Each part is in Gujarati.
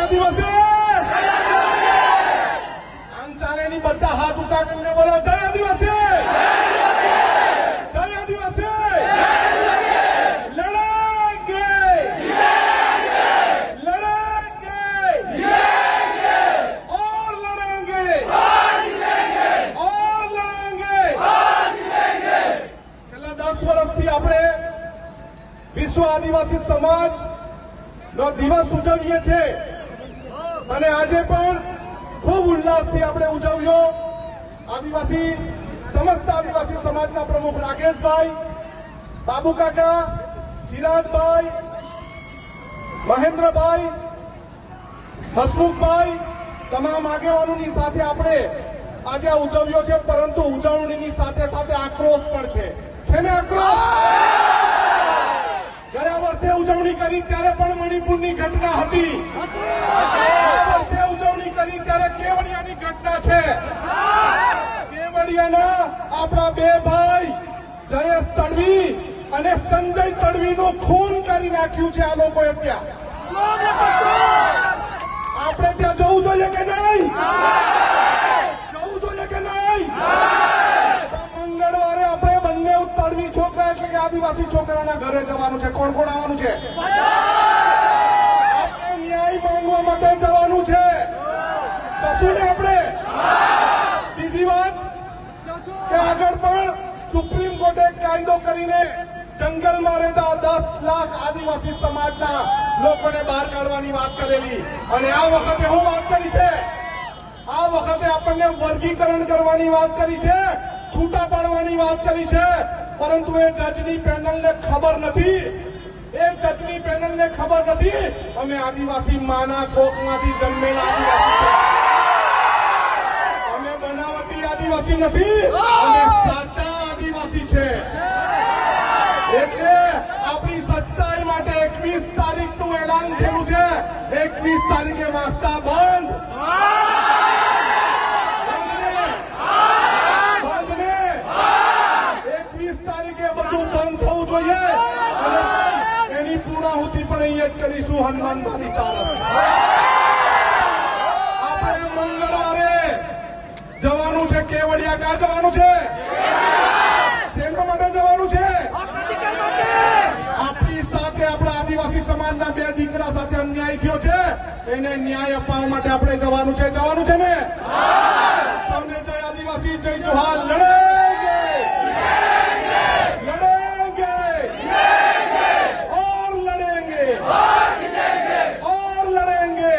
આદિવાસી આમ ચાલે ની બધા હાથ ઊંચા કરીને બોલો જય આદિવાસી, જય આદિવાસી, લડેંગે, લડેંગે और लड़ेंगे और लड़ेंगे। છેલ્લા 10 વર્ષથી આપણે વિશ્વ આદિવાસી સમાજ નો દિવસ ઉજવીએ છીએ અને આજે પણ ખૂબ ઉલ્લાસથી આપણે ઉજવ્યો। આદિવાસી સમસ્ત આદિવાસી સમાજના પ્રમુખ રાકેશભાઈ, બાબુ કાકા, ચિરાગભાઈ, મહેન્દ્રભાઈ, હસમુખભાઈ, તમામ આગેવાનોની સાથે આપણે આજે આ ઉજવ્યો છે, પરંતુ ઉજવણીની સાથે સાથે આક્રોશ પણ છે ને આક્રોશ? ગયા વર્ષે ઉજવણી કરી ત્યારે પણ મણિપુરની ઘટના હતી, આ વર્ષે ઉજવણી કરી ત્યારે કેવડિયાની ઘટના છે। કેવડિયાના આપણા બે ભાઈ જયેશ તડવી અને સંજય તડવીનું ખૂન કરી નાખ્યું છે આ લોકોએ ત્યાં। આપણે ત્યાં જવું જોઈએ કે નહીં? જવું જોઈએ કે નહીં? મંગળવારે આપણે બંને તડવી છોકરા એટલે કે આદિવાસી છોકરાના ઘરે જવાનું છે। કોણ કોણ આવવાનું છે? આપણે ન્યાય માંગવા માટે જવાનું છે। જશું ને આપણે? બીજી વાત કે આગળ પણ સુપ્રીમ કોર્ટે કાયદો કરીને જંગલમાં રહેતા 10 લાખ આદિવાસી સમાજના લોકોને બહાર કાઢવાની વાત કરેલી અને આ વખતે હું વાત કરી છે, આ વખતે આપણને વર્ગીકરણ કરવાની વાત કરી છે, છૂટા પાડવાની વાત કરી છે, પરંતુ એ જજની પેનલને ખબર નથી, એ જજની પેનલને ખબર નથી અમે આદિવાસી માના કોખમાંથી જન્મેલા આદિવાસી, અમે બનાવટી આદિવાસી નથી, અમે સાચા આદિવાસી છે। એટલે આપણી સચ્ચાઈ માટે 21 તારીખનું એલાન થયેલું છે। 21 તારીખે વાસ્તા બંધ, બંધને 21 તારીખે બધું બંધ થવું જોઈએ અને એની પૂર્ણાહુતિ પણ અહીંયા જ કરીશું હનુમાનભાઈ ચારસ। આપણે મંગળવારે જવાનું છે કેવડિયા। ક્યાં જવાનું છે? શેના માટે જવાનું છે? આપણી સાથે આપણા આદિવાસી સમાજના બે દીકરા સાથે અન્યાય થયો છે, એને ન્યાય અપાવવા માટે આપણે જવાનું છે। જવાનું છે ને? સૌને જય આદિવાસી, જય જોહાર। લડેંગે, લડેંગે और लड़ेंगे और लड़ेंगे।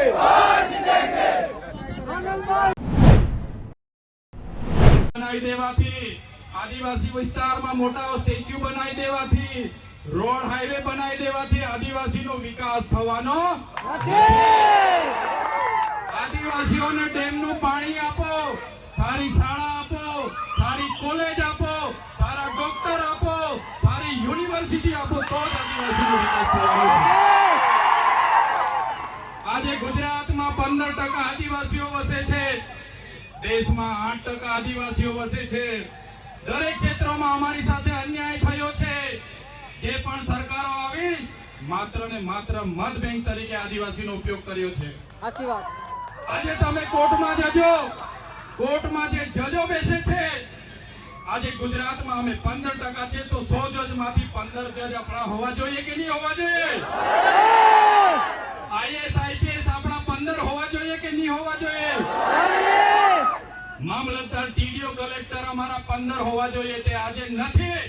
બનાવી દેવાથી, આદિવાસી વિસ્તારમાં મોટા સ્ટેચ્યુ બનાવી દેવાથી, રોડ હાઈવે બનાવી દેવાથી આદિવાસીનો વિકાસ થવાનો નથી। આદિવાસીઓને ડેમનું પાણી આપો, સારી શાળા આપો, સારી કોલેજ આપો, સારા ડોક્ટર આપો, સારી યુનિવર્સિટી આપો, તો જ આદિવાસીનો વિકાસ થવાનો છે। આજે ગુજરાતમાં 15% આદિવાસીઓ વસે છે, દેશમાં 8% આદિવાસીઓ વસે છે। દરેક ક્ષેત્રમાં અમારી સાથે અન્યાય થયો છે। જે પણ સરકારો આવી માત્ર ને માત્ર મત બેંક તરીકે આદિવાસીનો ઉપયોગ કર્યો છે। સાચી વાત। આજે તમે કોર્ટમાં જજો, કોર્ટમાં જે જજો બેસે છે, આજે ગુજરાતમાં અમે 15% છે તો 100 જજમાંથી 15 જજ આપણા હોવા જોઈએ કે નહીં હોવા જોઈએ? આઈએસ આઈપીએસ આપણા 15 હોવા જોઈએ કે નહીં હોવા જોઈએ? મામલતદાર, ટીડીઓ, કલેક્ટર અમારા 15 હોવા જોઈએ, તે આજે નથી।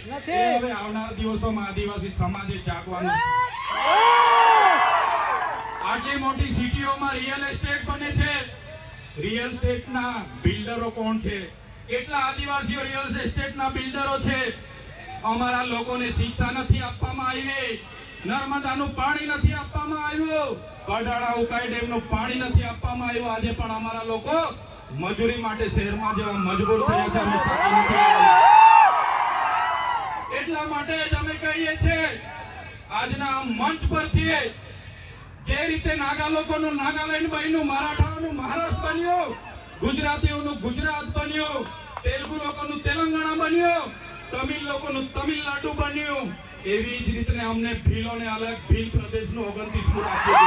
હવે આવનાર દિવસોમાં આદિવાસી સમાજે જાગવાનું છે। આટલી મોટી સિટીઓમાં રિયલ એસ્ટેટ બને છે, રિયલ એસ્ટેટના બિલ્ડરો કોણ છે? કેટલા આદિવાસીઓ રિયલ એસ્ટેટના બિલ્ડરો છે? અમારા લોકોને શિક્ષા નથી આપવામાં આવી, નર્મદાનું પાણી નથી આપવામાં આવ્યું, કડાણા ઉકાઈ ડેમનું પાણી નથી આપવામાં આવ્યું। આજે પણ અમારા લોકો મજૂરી માટે શહેરમાં જેવા મજબૂર થયા છે, અમે સાથી નથી આવ્યા। એટલા માટે જ અમે કહીએ છીએ આજના મંચ પરથી, જે રીતે નાગા લોકોનું નાગાલેન્ડ બન્યું, મરાઠાઓનું મહારાષ્ટ્ર બન્યું, ગુજરાતીઓનું ગુજરાત બન્યું, તેલુગુ લોકોનું તેલંગાણા બન્યું, તમિલ લોકોનું તમિલનાડુ બન્યું, એવી જ રીતે અમને ભીલોને અલગ ભીલ પ્રદેશનું 29મું રાજ્ય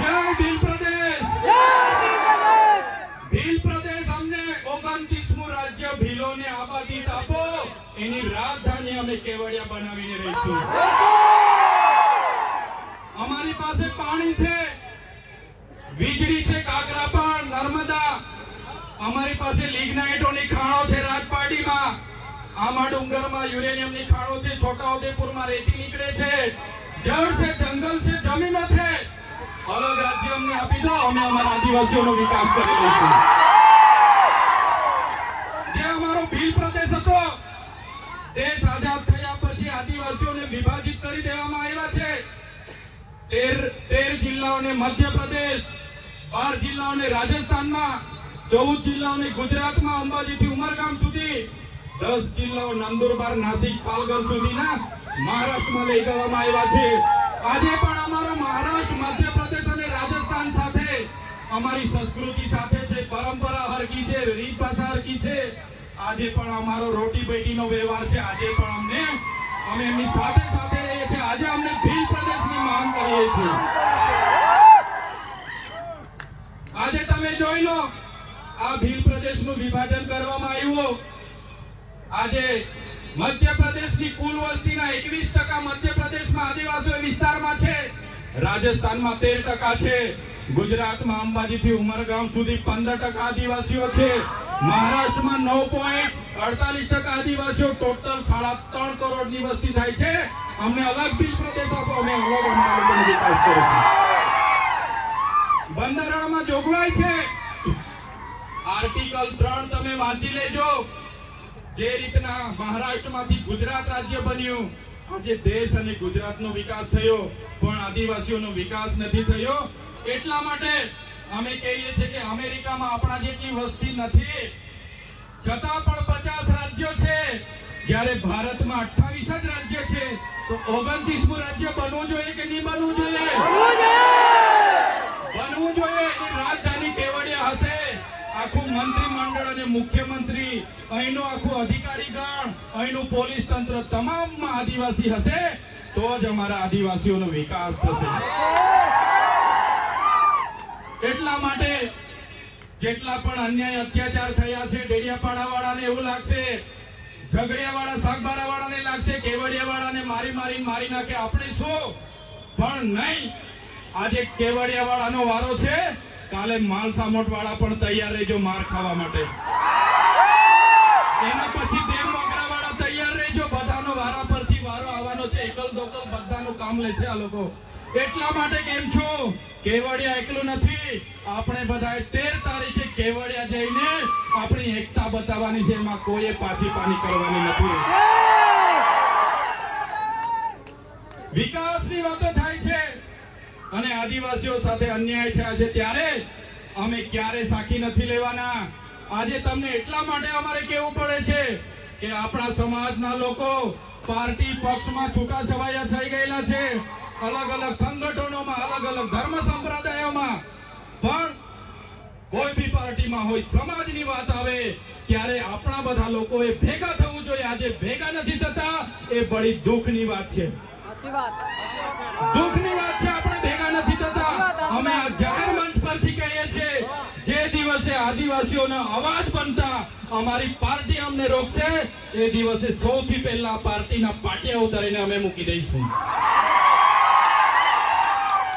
જય ભીલ પ્રદેશ. ભીલ પ્રદેશ અમને 29મું રાજ્ય ભીલોને આબાદી આપો, એની રાજધાની અમે કેવડિયા બનાવીને રહીશું. અમારી પાસે પાણી છે, વીજળી છે, કાકરાપાણ, નર્મદા. અમારી પાસે લિગ્નાઇટોની ખાણો છે રાજપાટીમાં, આમા ડુંગરમાં યુરેનિયમની ખાણો છે, છોટાઉદેપુરમાં રેતી નીકળે છે, જળ છે, જંગલ છે, જમીનો છે. અલગ રાજ્ય અમને આપી દો, અમે અમારા આદિવાસીઓનો વિકાસ કરી લઈશું. જે અમારો ભીલ પ્રદેશ હતો, દેશ આઝાદ થયા પછી આદિવાસીઓને વિભાજિત કરી દેવામાં આવ્યા છે. 13 જિલ્લાઓને મધ્યપ્રદેશ, 12 જિલ્લાઓને રાજસ્થાનમાં, 14 જિલ્લાઓને ગુજરાતમાં અંબાજીથી ઉમરગામ સુધી, 10 જિલ્લાઓ નંદુરબાર, નાસિક, પાલઘર સુધીના મહારાષ્ટ્રમાં લઈ જવામાં આવ્યા છે. આજે પણ અમારો મહારાષ્ટ્ર, મધ્યપ્રદેશ અને રાજસ્થાન સાથે અમારી સંસ્કૃતિ સાથે છે, પરંપરા હરકી છે, રીત ભાષા હરકી છે. આજે પણ અમારો રોટી બેટીનો વ્યવહાર છે. આજે પણ અમે એમની સાથે સાથે રહીએ છીએ. આજે અમને ભીલ પ્રદેશની માંગ કરીએ છીએ. આજે તમે જોઈ લો, આ ભીલ પ્રદેશનું વિભાજન કરવામાં આવ્યું. આજે મધ્યપ્રદેશની કુલ વસ્તીના 21% મધ્યપ્રદેશમાં આદિવાસી વિસ્તારમાં છે, રાજસ્થાનમાં 13% છે, ગુજરાતમાં અંબાજીથી ઉમરગામ સુધી 15% આદિવાસીઓ છે, મહારાષ્ટ્રમાં 9.48% આદિવાસીઓ. ટોટલ 3.5 કરોડની વસ્તી થાય છે. અમને અલગ ભીલ પ્રદેશ આપો, અમે અલગ અમારો વિકાસ કરીશું. બંધારણમાં જોગવાઈ છે, આર્ટિકલ 3 તમે વાંચી લેજો. જે રીતના મહારાષ્ટ્રમાંથી ગુજરાત રાજ્ય બન્યું, આજે દેશ અને ગુજરાતનો વિકાસ થયો, પણ આદિવાસીઓનો વિકાસ નથી થયો. એટલા માટે અમે કહીએ છીએ કે અમેરિકામાં આપણા જેટલી વસ્તી નથી, છતાં પણ 50 રાજ્યો છે, જ્યારે ભારતમાં 28 જ રાજ્ય છે. તો 29મું રાજ્ય બનવું જોઈએ કે નહીં બનવું જોઈએ? બનવું જોઈએ. એની રાજધાની કેવડિયા હશે. આખું મંત્રીમંડળ અને મુખ્યમંત્રી, અહીંનો આખું અધિકારી ગણ, અહીંનું પોલીસ તંત્ર તમામમાં આદિવાસી હશે, તો જ અમારા આદિવાસીઓનો વિકાસ થશે. એટલા માટે જેટલા પણ અન્યાય અત્યાચાર થયા છે, ડેડિયાપાડા વાળાને એવું લાગશે, ઝઘડિયા વાળા, સાગબારા વાળાને લાગશે, કેવડિયા વાળાને મારી નાખે, આપણે શું? પણ નહીં. આજે કેવડિયા વાળાનો વારો છે, કાલે માલસામોટ વાળા પણ તૈયાર રહેજો માર ખાવા માટે. એના પછી દેવ મોગરા વાળા તૈયાર રહેજો, બધાનો વારા પરથી વારો આવવાનો છે. એકલ દોકલ બધાનું કામ લેશે આ લોકો. એટલા માટે કેમ છું, કેવડિયા એકલું નથી. આપણે બધાએ 13 તારીખે કેવડિયા જઈને આપણી એકતા બતાવવાની છે. એમાં કોઈએ પાછી પાની કરવાની નથી. વિકાસની વાતો થાય છે અને આદિવાસીઓ સાથે અન્યાય થયા છે, ત્યારે અમે ક્યારે સાખી નથી લેવાના. આજે તમને એટલા માટે અમારે કહેવું પડે છે કે આપણા સમાજના લોકો પાર્ટી પક્ષમાં છૂટા છવાયા થઈ ગયેલા છે, અલગ અલગ સંગઠનોમાં, અલગ અલગ ધર્મ સંપ્રદાયોમાં. પણ કોઈ બી પાર્ટીમાં હોય, સમાજની વાત આવે ત્યારે આપણા બધા લોકોએ ભેગા થવું જોઈએ. આજે ભેગા નથી થતા, એ બડી દુઃખની વાત છે. દુઃખની વાત છે, આપણે ભેગા નથી થતા. અમે આ જાહેર મંચ પરથી કહીએ છીએ, જે દિવસે આદિવાસીઓનો અવાજ બનતા અમારી પાર્ટી અમને રોકશે, એ દિવસે સૌથી પહેલા પાર્ટીના પાટિયા ઉતારીને અમે મૂકી દઈશું.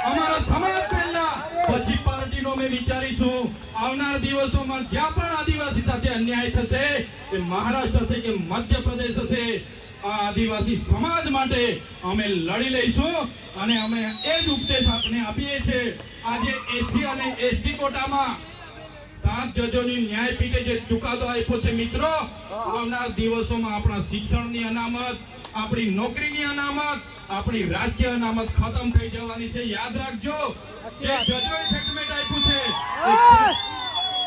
અમારો સમાજ પહેલા, પછી પાર્ટીનો અમે વિચારીશું. આવનાર દિવસોમાં જ્યાં પણ આદિવાસી સાથે અન્યાય થશે, એ મહારાષ્ટ્ર હશે કે મધ્યપ્રદેશ હશે, આ આદિવાસી સમાજ માટે અમે લડી લઈશું. અને અમે એ જ ઉપદેશ આપને આપીએ છીએ. આજે એસસી અને એસટી કોટામાં 7 જજોની ન્યાયપીઠે જે ચુકાદો આપ્યો છે, મિત્રો, આવનાર દિવસોમાં આપણા શિક્ષણની અનામત, આપણી નોકરીની અનામત, આપણી રાજકીય અનામત ખતમ થઈ જવાની છે. યાદ રાખજો, જે જજોએ જજમેન્ટ આપ્યું છે એ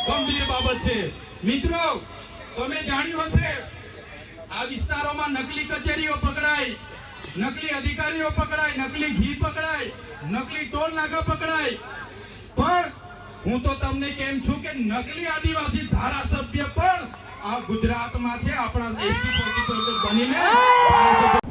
ગંભીર બાબત છે. મિત્રો, તમે જાણ્યું હશે, આ વિસ્તારોમાં નકલી કચેરીઓ પકડાય, નકલી અધિકારીઓ પકડાય, નકલી ઘી પકડાય, નકલી ટોલ નાકા પકડાય. પણ હું તો તમને કેમ છું કે નકલી આદિવાસી ધારાસભ્ય પણ આ ગુજરાતમાં છે. આપણા એસટી સર્કિટ બનીને